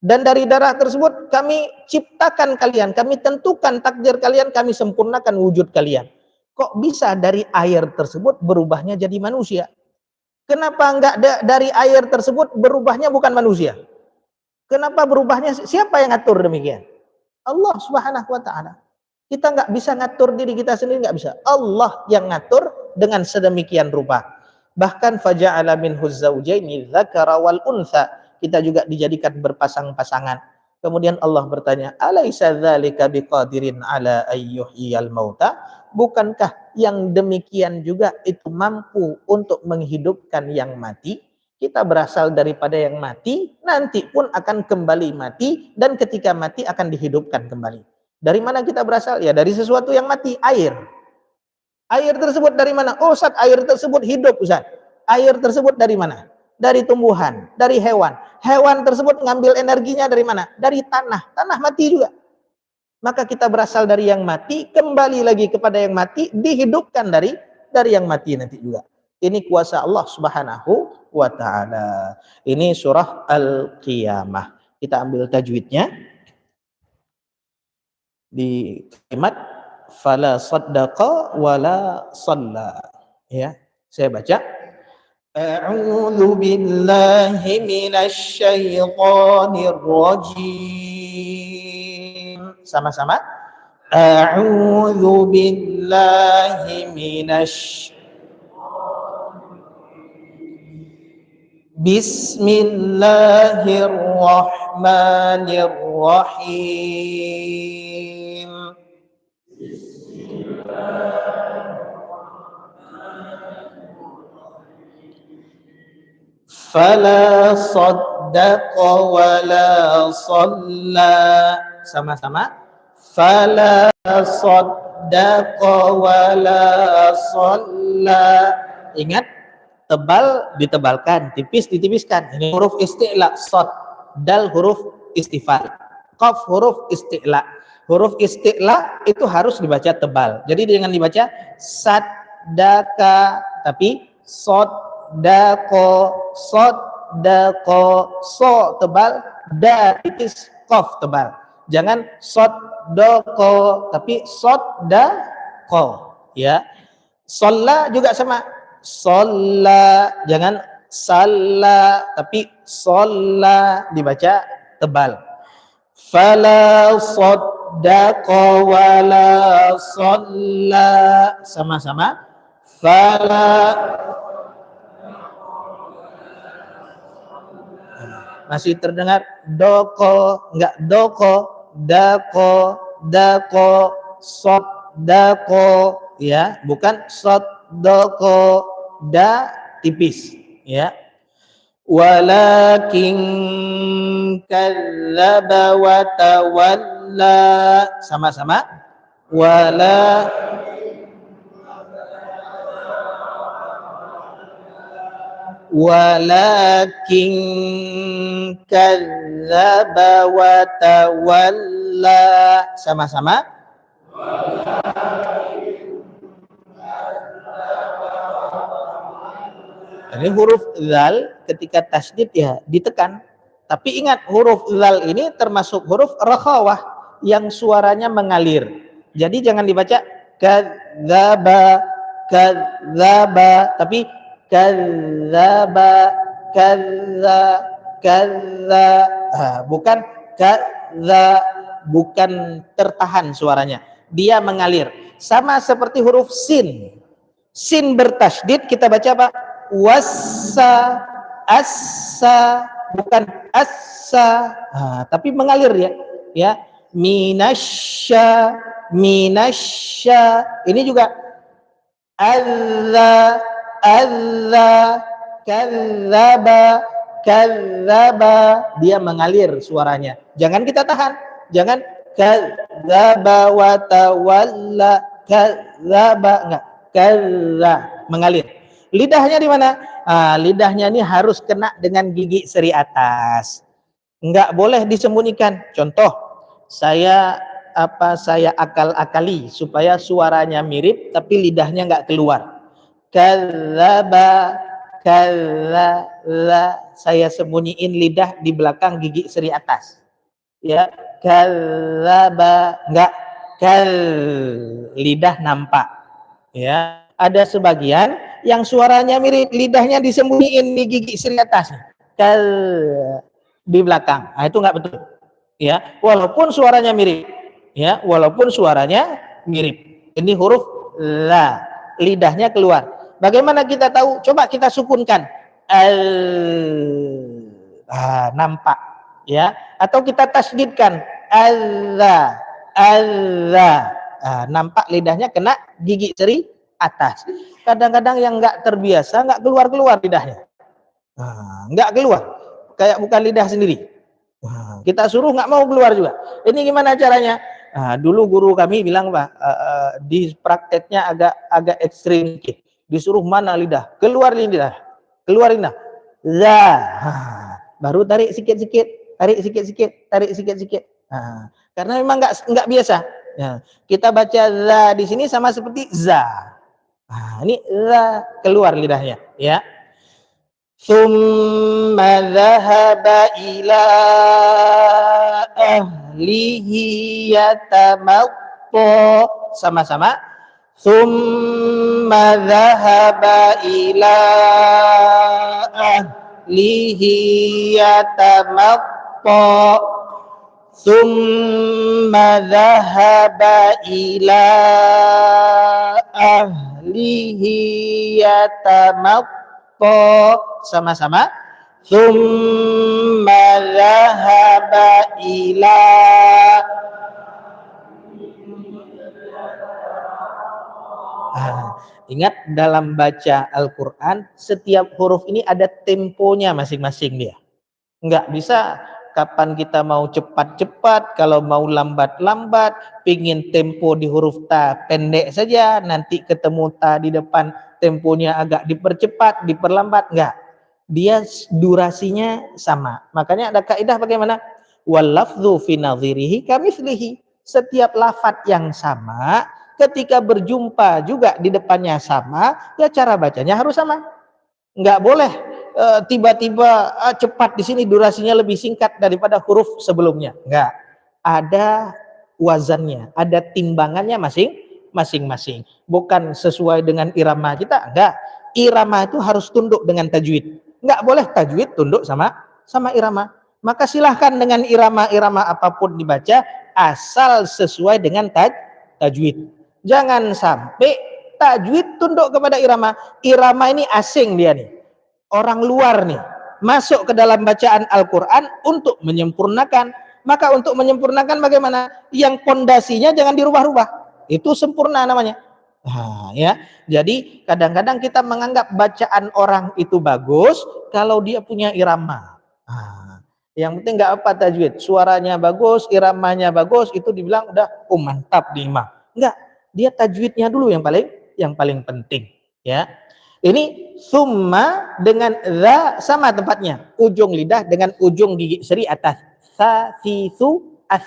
A: Dan dari darah tersebut kami ciptakan kalian, kami tentukan takdir kalian, kami sempurnakan wujud kalian. Kok bisa dari air tersebut berubahnya jadi manusia? Kenapa enggak dari air tersebut berubahnya bukan manusia? Kenapa berubahnya? Siapa yang ngatur demikian? Allah Subhanahu wa taala. Kita enggak bisa ngatur diri kita sendiri, enggak bisa. Allah yang ngatur dengan sedemikian rupa. Bahkan faja'ala minhu az-zawjaini dzakara wal untha. Kita juga dijadikan berpasang-pasangan. Kemudian Allah bertanya, "Alaisa dzalika biqadirin ala ayyuhyiyal mauta?" Bukankah yang demikian juga itu mampu untuk menghidupkan yang mati? Kita berasal daripada yang mati, nanti pun akan kembali mati, dan ketika mati akan dihidupkan kembali. Dari mana kita berasal? Ya dari sesuatu yang mati, air. Air tersebut dari mana? Oh Ustaz, air tersebut hidup Ustaz. Air tersebut dari mana? Dari tumbuhan, dari hewan. Hewan tersebut ngambil energinya dari mana? Dari tanah. Tanah mati juga. Maka kita berasal dari yang mati, kembali lagi kepada yang mati, dihidupkan dari yang mati nanti juga. Ini kuasa Allah Subhanahu wa taala. Ini surah Al-Qiyamah. Kita ambil tajwidnya. Di kalimat fala saddaqa wala shalla. Ya, saya baca. A'udzu billahi minasy syaithanir rajim. Sama-sama. A'udzu billahi minasy Bismillahirrahmanirrahim. Fala saddaqa wala shalla. Sama-sama. Fala saddaqa wala shalla. Ingat, tebal ditebalkan, tipis ditipiskan. Ini huruf isti'la, shad. Dal huruf istifal. Qaf huruf isti'la. Huruf isti'la itu harus dibaca tebal. Jadi jangan dibaca saddaka, tapi soddaqo, soddaqo, so tebal, da tipis, qaf tebal. Jangan soddaqo, tapi soddaqo. Ya. Sholla juga sama. Sholla, jangan salla, tapi sholla dibaca tebal. Fala saddaqa wala shalla. Sama-sama. Fala. Masih terdengar doko, enggak doko, dako, dako, soddako, ya, bukan soddako, da tipis, ya. Walakin kadzdzaba wa tawalla. Sama-sama. Walakin kadzdzaba wa tawalla. Sama-sama. Ini huruf zal ketika tasydid ya ditekan. Tapi ingat, huruf zal ini termasuk huruf rakhawah yang suaranya mengalir. Jadi jangan dibaca kadzaba, kadzaba, tapi kadzaba, kadza. Bukan kadza, bukan tertahan suaranya. Dia mengalir. Sama seperti huruf sin. Sin bertasydid kita baca apa? Wassa, assa, bukan assa. Tapi mengalir ya. Ya, minasya, minasya. Ini juga azza, azza, kadzaba, kadzaba. Dia mengalir suaranya. Jangan kita tahan. Jangan kadzaba wa tawalla, kadzaba, enggak. Kadzza, mengalir. Lidahnya di mana? Lidahnya ini harus kena dengan gigi seri atas. Enggak boleh disembunyikan. Contoh, saya akal-akali supaya suaranya mirip tapi lidahnya enggak keluar. Kadzaba, kadzza, saya sembunyiin lidah di belakang gigi seri atas. Ya, kadzaba, enggak, lidah nampak. Ya, ada sebagian yang suaranya mirip, lidahnya disembunyiin di gigi seri atas, di belakang. Itu nggak betul. Ya, walaupun suaranya mirip. Ya, walaupun suaranya mirip. Ini huruf la, lidahnya keluar. Bagaimana kita tahu? Coba kita sukunkan. Nampak. Ya, atau kita tasydidkan. Azza, azza. Nampak lidahnya kena gigi seri atas. Kadang-kadang yang nggak terbiasa nggak keluar lidahnya, nggak keluar, kayak bukan lidah sendiri. Kita suruh nggak mau keluar juga. Ini gimana caranya? Dulu guru kami bilang, Pak, di prakteknya agak ekstrim. Disuruh mana lidah, keluar lidah, keluar lidah, baru tarik sikit-sikit, tarik sikit-sikit, tarik sikit-sikit. Karena memang nggak biasa. Ya, kita baca za di sini sama seperti za. Ini za, keluar lidahnya, ya. Tsumma dhahaba ila ahlihi yatamatta. Sama-sama. Tsumma dhahaba ila ahlihi yatamatta. Tsumma dhahaba ila ahlihi yatamatta. Sama-sama. Tsumma dhahaba ila. Ingat, dalam baca Al-Quran setiap huruf ini ada temponya masing-masing dia. Enggak bisa kapan kita mau cepat-cepat, kalau mau lambat-lambat, pingin tempo di huruf ta pendek saja, nanti ketemu ta di depan temponya agak dipercepat, diperlambat, enggak. Dia durasinya sama. Makanya ada kaidah bagaimana? Wal lafdzu fi nadhirihi kamitslihi. Setiap lafadz yang sama ketika berjumpa juga di depannya sama, ya cara bacanya harus sama. Enggak boleh tiba-tiba cepat di sini durasinya lebih singkat daripada huruf sebelumnya. Enggak. Ada wazannya, ada timbangannya masing-masing. Bukan sesuai dengan irama kita, enggak. Irama itu harus tunduk dengan tajwid. Enggak boleh tajwid tunduk sama irama. Maka silahkan dengan irama-irama apapun dibaca asal sesuai dengan tajwid. Jangan sampai tajwid tunduk kepada irama. Irama ini asing dia nih. Orang luar nih masuk ke dalam bacaan Al-Quran untuk menyempurnakan. Maka untuk menyempurnakan bagaimana? Yang pondasinya jangan dirubah-rubah. Itu sempurna namanya. Ya. Jadi kadang-kadang kita menganggap bacaan orang itu bagus kalau dia punya irama. Yang penting nggak apa tajwid, suaranya bagus, iramanya bagus, itu dibilang udah mantap di imam. Enggak, dia tajwidnya dulu yang paling penting. Ya. Ini summa dengan za sama tempatnya. Ujung lidah dengan ujung gigi seri atas. Sa, si, su, as.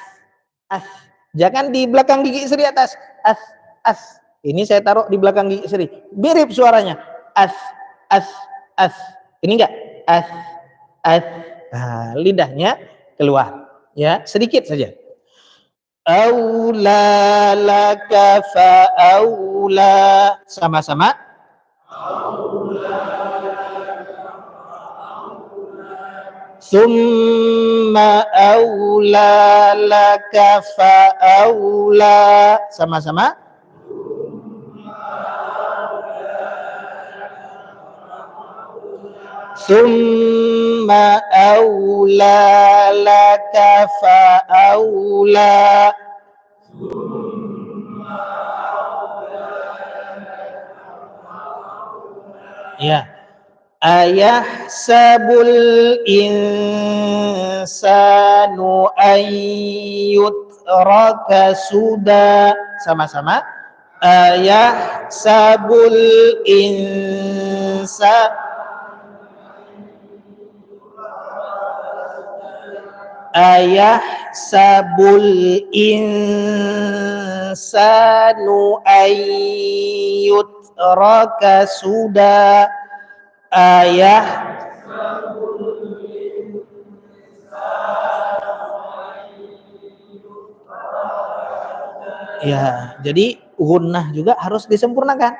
A: Jangan di belakang gigi seri atas. As. Ini saya taruh di belakang gigi seri. Mirip suaranya. As. Ini enggak? As. Lidahnya keluar. Ya, sedikit saja. Aula laka fa aula. Sama-sama. Summa aula laka fa aula. Sama-sama. Summa aula laka fa aula. Ya. Ayahsabul insanu ayyutraka suda. Sama-sama. Ayahsabul insa. Ayahsabul insanu ayyutraka suda. Ya, jadi gunnah juga harus disempurnakan.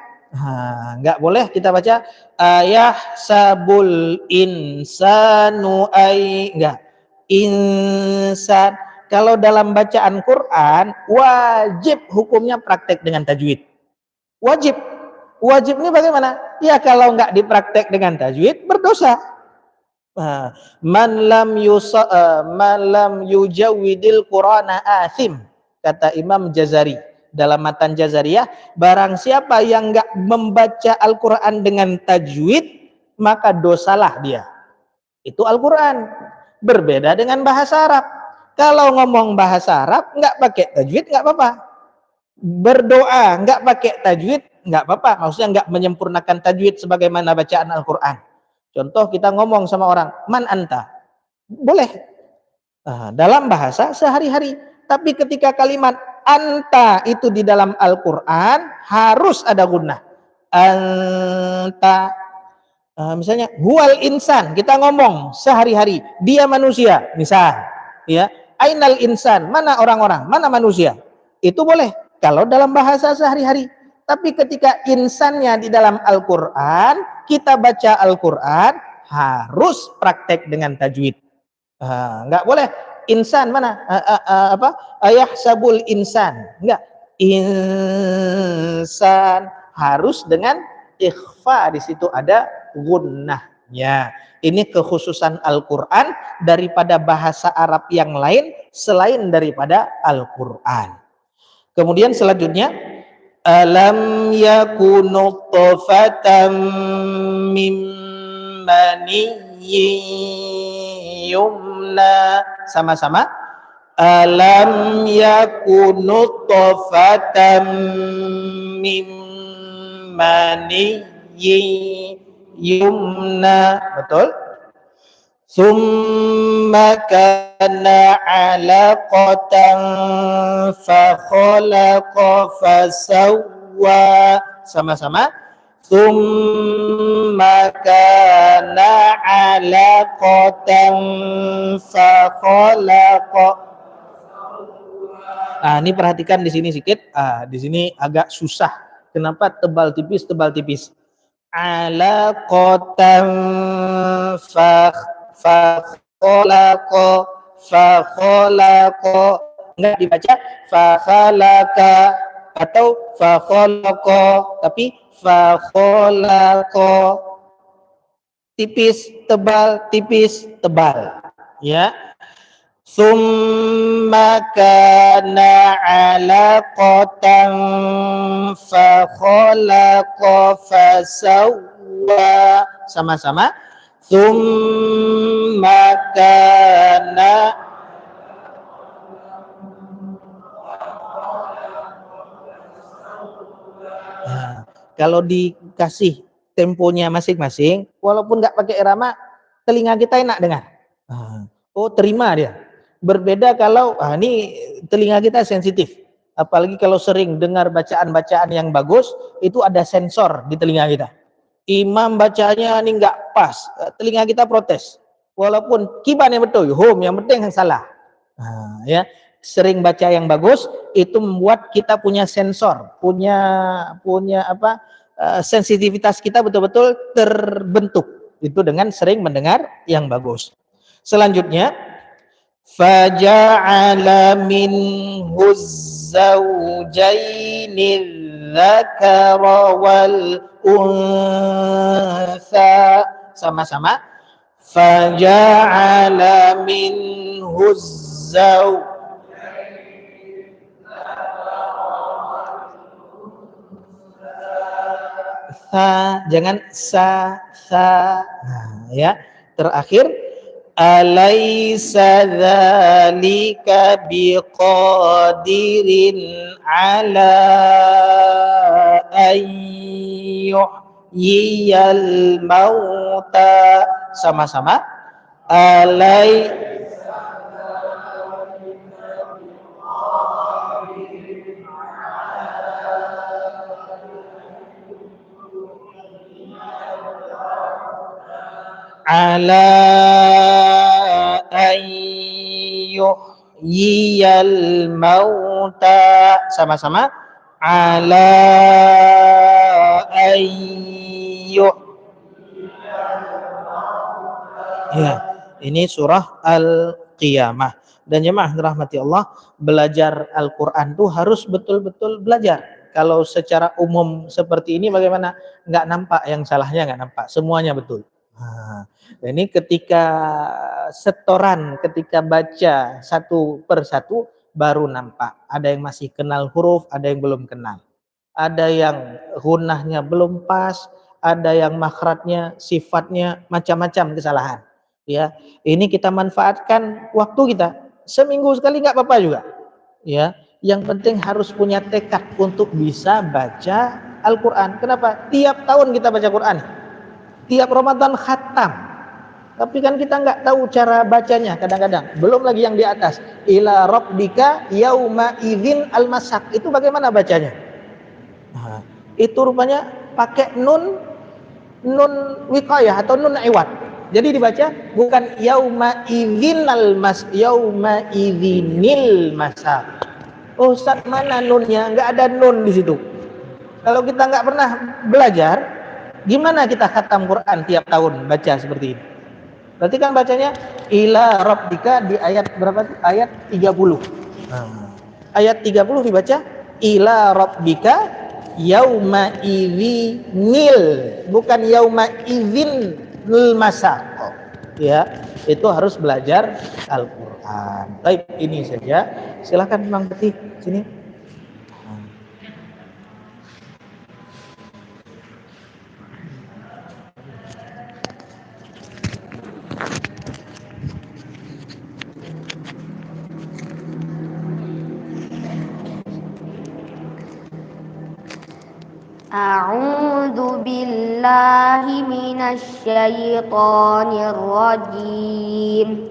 A: Nggak boleh kita baca ayah sabul insanu enggak insan. Kalau dalam bacaan Quran wajib hukumnya praktek dengan tajwid. Wajib ini bagaimana? Ya kalau nggak dipraktek dengan tajwid berdosa. Man lam yujawidil Qur'ana athim, kata Imam Jazari dalam matan Jazariyah, barang siapa yang nggak membaca Al-Quran dengan tajwid maka dosalah dia. Itu Al-Quran. Berbeda dengan bahasa Arab. Kalau ngomong bahasa Arab nggak pakai tajwid nggak apa-apa. Berdoa nggak pakai tajwid nggak apa-apa, maksudnya nggak menyempurnakan tajwid sebagaimana bacaan Al-Quran. Contoh kita ngomong sama orang, man anta, boleh dalam bahasa sehari-hari. Tapi ketika kalimat anta itu di dalam Al-Quran harus ada gunnah. Anta, misalnya huwal insan, kita ngomong sehari-hari, dia manusia, misal, ya, ainal insan, mana orang-orang, mana manusia, itu boleh kalau dalam bahasa sehari-hari. Tapi ketika insannya di dalam Al-Quran, kita baca Al-Quran harus praktek dengan tajwid. Nggak boleh insan mana ayahsabul insan, nggak, insan harus dengan ikhfa, di situ ada gunnahnya. Ini kekhususan Al-Quran daripada bahasa Arab yang lain selain daripada Al-Quran. Kemudian selanjutnya, alam yakunu nutfatan min maniyyin yumna. Sama-sama. Alam yakunu nutfatan min maniyyin yumna. Betul? Summa kana alaqatan fa khalaqa fa sawwa. Sama-sama. Summa kana alaqatan fa khalaqa. Ini perhatikan di sini sedikit. Di sini agak susah. Kenapa tebal tipis alaqatan fa khalaqa enggak dibaca fa khalaqa atau fa khalaqa, tapi fa khalaqa, tipis tebal ya. Summa kana alaqatan fa khalaqa fa sawwa. Sama-sama. Summa kana. Kalau dikasih temponya masing-masing, walaupun nggak pakai irama, telinga kita enak dengar. Oh, terima dia. Berbeda kalau ini telinga kita sensitif. Apalagi kalau sering dengar bacaan-bacaan yang bagus, itu ada sensor di telinga kita. Imam bacanya ini nggak pas, telinga kita protes. Walaupun kiban yang betul, home yang penting yang salah. Ya, sering baca yang bagus itu membuat kita punya sensor, punya sensitivitas kita betul-betul terbentuk itu dengan sering mendengar yang bagus. Selanjutnya faja'ala minhu zawjaini dzakara wal untha. Sama-sama faja'ala minhu jangan sa nah, ya. Terakhir alaysa dzalika biqadirin ala ayyuhyiyal mauta. Sama-sama alai ala ayyuhyiyal mauta. Sama-sama ala ayyuh. Ya, ini surah Al-Qiyamah. Dan jemaah dirahmati Allah, belajar Al-Quran itu harus betul-betul belajar. Kalau secara umum seperti ini bagaimana? Nggak nampak yang salahnya, nggak nampak. Semuanya betul. Nah, ini ketika setoran, ketika baca satu per satu baru nampak. Ada yang masih kenal huruf, ada yang belum kenal. Ada yang gunnahnya belum pas, ada yang makhrajnya, sifatnya macam-macam kesalahan. Ya, ini kita manfaatkan waktu kita. Seminggu sekali nggak apa-apa juga. Ya, yang penting harus punya tekad untuk bisa baca Al-Quran. Kenapa? Tiap tahun kita baca Quran. Tiap Ramadan khatam. Tapi kan kita nggak tahu cara bacanya kadang-kadang. Belum lagi yang di atas. Ila rabbika yauma idzin al-masak. Itu bagaimana bacanya? Nah, itu rupanya pakai nun wiqayah atau nun iwad. Jadi dibaca bukan yauma idzinal yauma idzinil masak. Oh, Ustaz, mana nunnya? Enggak ada nun di situ. Kalau kita enggak pernah belajar, gimana kita khatam Quran tiap tahun baca seperti ini? Berarti kan bacanya ila rabbika di ayat berapa? Ayat 30. Nah, ayat 30 dibaca ila rabbika yauma idzinil, bukan yauma idzin masak. Ya, itu harus belajar Al-Quran. Baik, ini saja. Silakan Bang Peti sini.
B: A'udzu billahi minasy syaithanir rajim.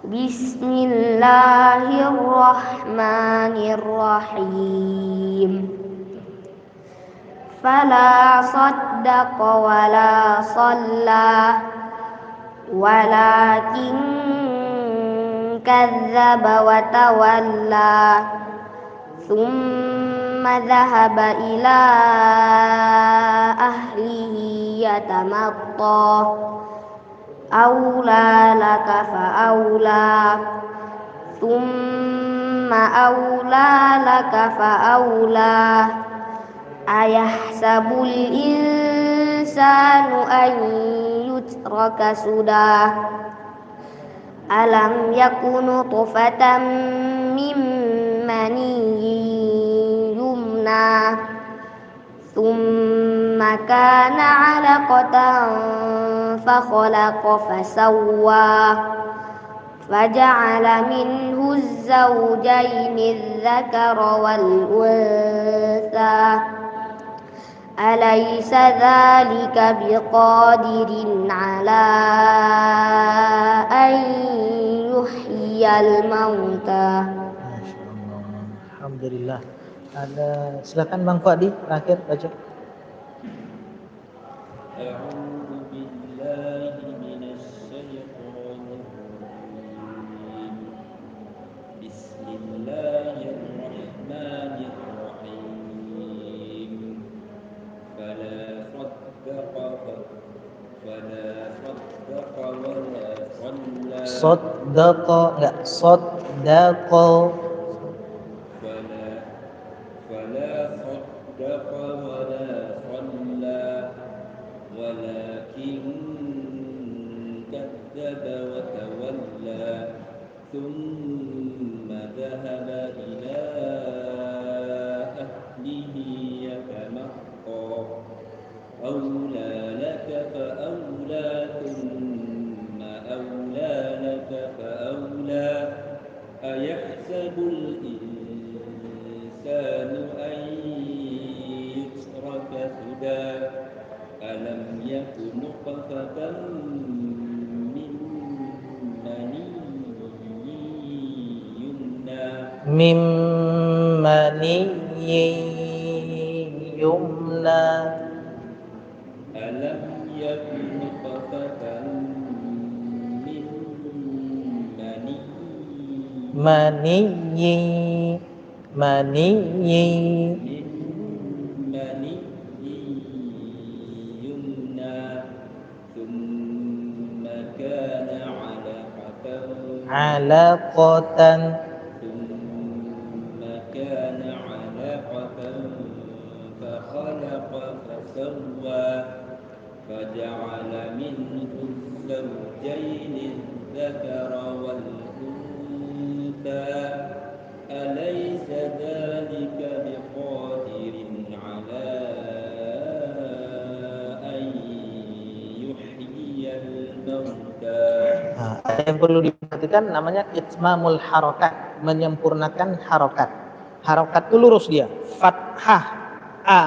B: Bismillahirrahmanirrahim. Fala saddaqa wala shalla walakin kadzdzaba wa tawalla. Thumma dhahaba ila ahlihi yatamatta. Aula laka fa aula. Thumma aula laka fa aula. Ayahsabul insanu an yutraka sudah. Alam yakunu nutfatan min maniyyin yumna. Thumma kana 'alaqatan fa khalaqa fasawwa. Faja'ala minhu az-zawjayni adh-dhakara wal untha. Alaysa dzalika biqadirin 'ala an yuhyiyal mauta.
A: Masyaallah. Alhamdulillah. Ada, silakan Bang Fadi terakhir baca. Saddaqa, enggak, saddaqa.
C: فلا صدق ولا صلى ولكن كذب وتولى ثم ذهب إلى أهله يتمطى أولى لك فأولى ثم أولى لك فأولى أيحسب الإنسان أن يترك سدى ألم يك نطفة من مني يمنى
A: Mim maniyyin yumna.
C: ألم يك نطفة من مني
A: Maniyyin maniyyin
C: من مني يمنى ثم كان
A: alaqatan
C: ثم كان علقة فخلق فسوى فجعل منه الزوجين الذكر والأنثى أليس ذلك بقادر على أن يحيي الموتى.
A: Nah, ada yang perlu diperhatikan namanya itmamul harokat, menyempurnakan harokat. Harokat itu lurus dia, fathah a,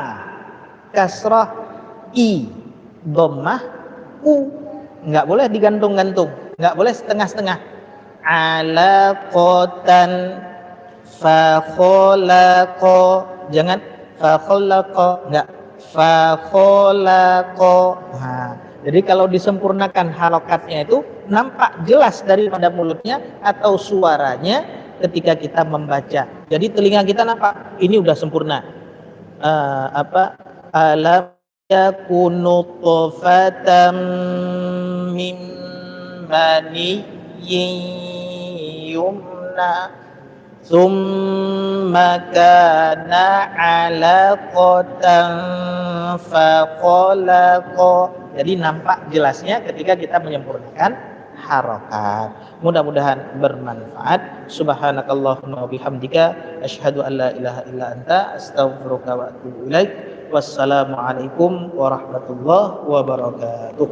A: kasrah i, dhammah u, nggak boleh digantung-gantung, nggak boleh setengah-setengah. Alaqatan fa khalaqa, jangan fa khalaqa, nggak fa khalaqa. Nah, jadi kalau disempurnakan harokatnya itu nampak jelas daripada mulutnya atau suaranya ketika kita membaca. Jadi telinga kita nampak ini udah sempurna. Alam yakunu nutfatan min maniyyin yumna thumma kana alaqatan faqalaqa. Jadi nampak jelasnya ketika kita menyempurnakan harokat. Mudah-mudahan bermanfaat. Subhanakallahumma wa bihamdika asyhadu an la ilaha illa anta astaghfiruka wa atubu ilaik. Wassalamualaikum warahmatullahi wabarakatuh.